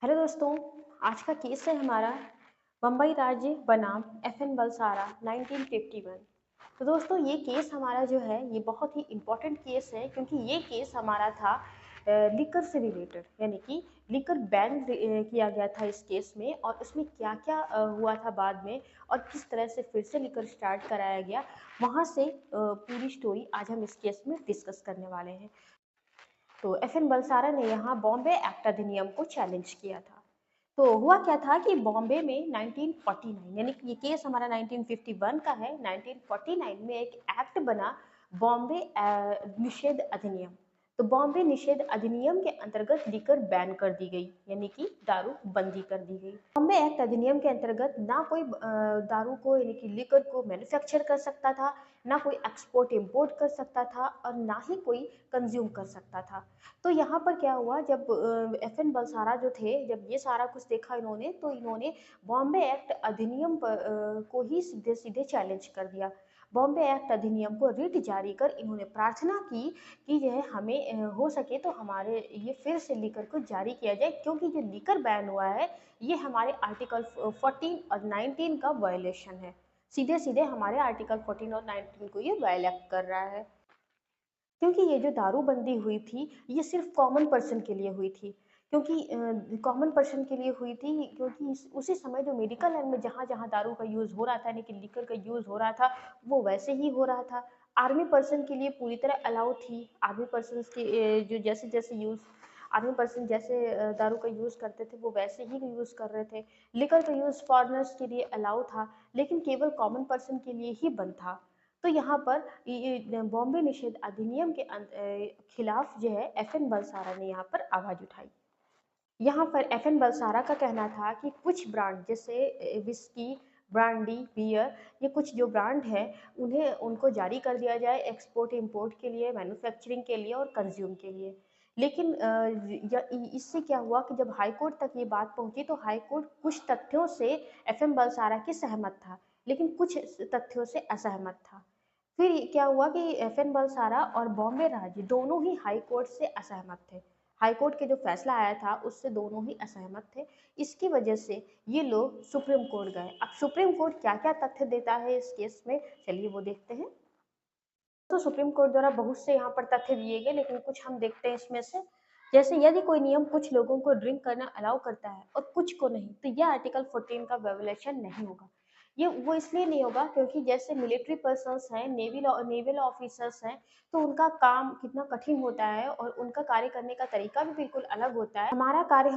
Hello दोस्तों। आज का केस है हमारा बम्बई राज्य बनाम एफएन बलसारा 1951। तो दोस्तों ये केस हमारा जो है ये बहुत ही इम्पोर्टेंट केस है क्योंकि ये केस हमारा था लिकर से रिलेटेड, यानी कि लिकर बैन किया गया था इस केस में, और उसमें क्या क्या हुआ था बाद में और किस तरह से फिर से लिकर स्टार्ट कराया गया, वहाँ से पूरी स्टोरी आज हम इस केस में डिस्कस करने वाले हैं। तो एफएन बलसारा ने यहाँ बॉम्बे एक्ट अधिनियम को चैलेंज किया था। तो हुआ क्या था कि बॉम्बे में 1949, यानी कि ये केस हमारा 1951 का है। 1949 में एक एक्ट बना, बॉम्बे निषेध अधिनियम। तो बॉम्बे निषेध अधिनियम के अंतर्गत लिकर बैन कर दी गई, यानी कि दारू बंदी कर दी गई। बॉम्बे एक्ट अधिनियम के अंतर्गत ना कोई दारू को, यानी कि लिकर को मैन्युफैक्चर कर सकता था, ना कोई एक्सपोर्ट इंपोर्ट कर सकता था, और ना ही कोई कंज्यूम कर सकता था। तो यहाँ पर क्या हुआ, जब एफएन बलसारा जो थे, जब ये सारा कुछ देखा इन्होंने, तो इन्होंने बॉम्बे एक्ट अधिनियम को ही सीधे सीधे चैलेंज कर दिया। बॉम्बे एक्ट अधिनियम को रिट जारी कर इन्होंने प्रार्थना की कि यह हमें हो सके तो हमारे ये फिर से लीकर को जारी किया जाए, क्योंकि जो लीकर बैन हुआ है ये हमारे आर्टिकल 14 और 19 का वायलेशन है। सीधे सीधे हमारे आर्टिकल 14 और 19 को ये वायलेट कर रहा है, क्योंकि ये जो दारूबंदी हुई थी ये सिर्फ कॉमन पर्सन के लिए हुई थी। क्योंकि कॉमन पर्सन के लिए हुई थी क्योंकि उसी समय जो मेडिकल लाइन में जहाँ जहाँ दारू का यूज़ हो रहा था, यानी कि लिकर का यूज़ हो रहा था, वो वैसे ही हो रहा था। आर्मी पर्सन के लिए पूरी तरह अलाउ थी। आर्मी पर्सन के जो जैसे जैसे यूज़ आर्मी पर्सन जैसे दारू का यूज़ करते थे वो वैसे ही यूज़ कर रहे थे। लिकर का यूज़ फॉरनर्स के लिए अलाउ था, लेकिन केवल कॉमन पर्सन के लिए ही बंद था। तो यहाँ पर ये बॉम्बे निषेध अधिनियम के खिलाफ जो है एफएन बलसारा ने यहाँ पर आवाज उठाई। यहाँ पर एफएन बलसारा का कहना था कि कुछ ब्रांड जैसे विस्की, ब्रांडी, बियर, ये कुछ जो ब्रांड है उन्हें उनको जारी कर दिया जाए एक्सपोर्ट इंपोर्ट के लिए, मैन्युफैक्चरिंग के लिए और कंज्यूम के लिए। लेकिन इससे क्या हुआ कि जब हाई कोर्ट तक ये बात पहुंची तो हाई कोर्ट कुछ तथ्यों से एफएन बलसारा के सहमत था, लेकिन कुछ तथ्यों से असहमत था। फिर क्या हुआ कि एफएन बलसारा और बॉम्बे राज्य दोनों ही हाई कोर्ट से असहमत थे। हाई कोर्ट के जो फैसला आया था उससे दोनों ही असहमत थे। इसकी वजह से ये लोग सुप्रीम कोर्ट गए। अब सुप्रीम कोर्ट क्या क्या तथ्य देता है इस केस में, चलिए वो देखते हैं। तो सुप्रीम कोर्ट द्वारा बहुत से यहाँ पर तथ्य दिए गए, लेकिन कुछ हम देखते हैं इसमें से। जैसे यदि कोई नियम कुछ लोगों को ड्रिंक करना अलाउ करता है और कुछ को नहीं, तो यह आर्टिकल 14 का वायोलेशन नहीं होगा। ये वो इसलिए नहीं होगा क्योंकि जैसे मिलिट्री पर्सन्स हैं, नेवल ऑफिसर्स हैं, तो उनका काम कितना कठिन होता है और उनका कार्य करने का तरीका भी बिल्कुल अलग होता है। हमारा कार्य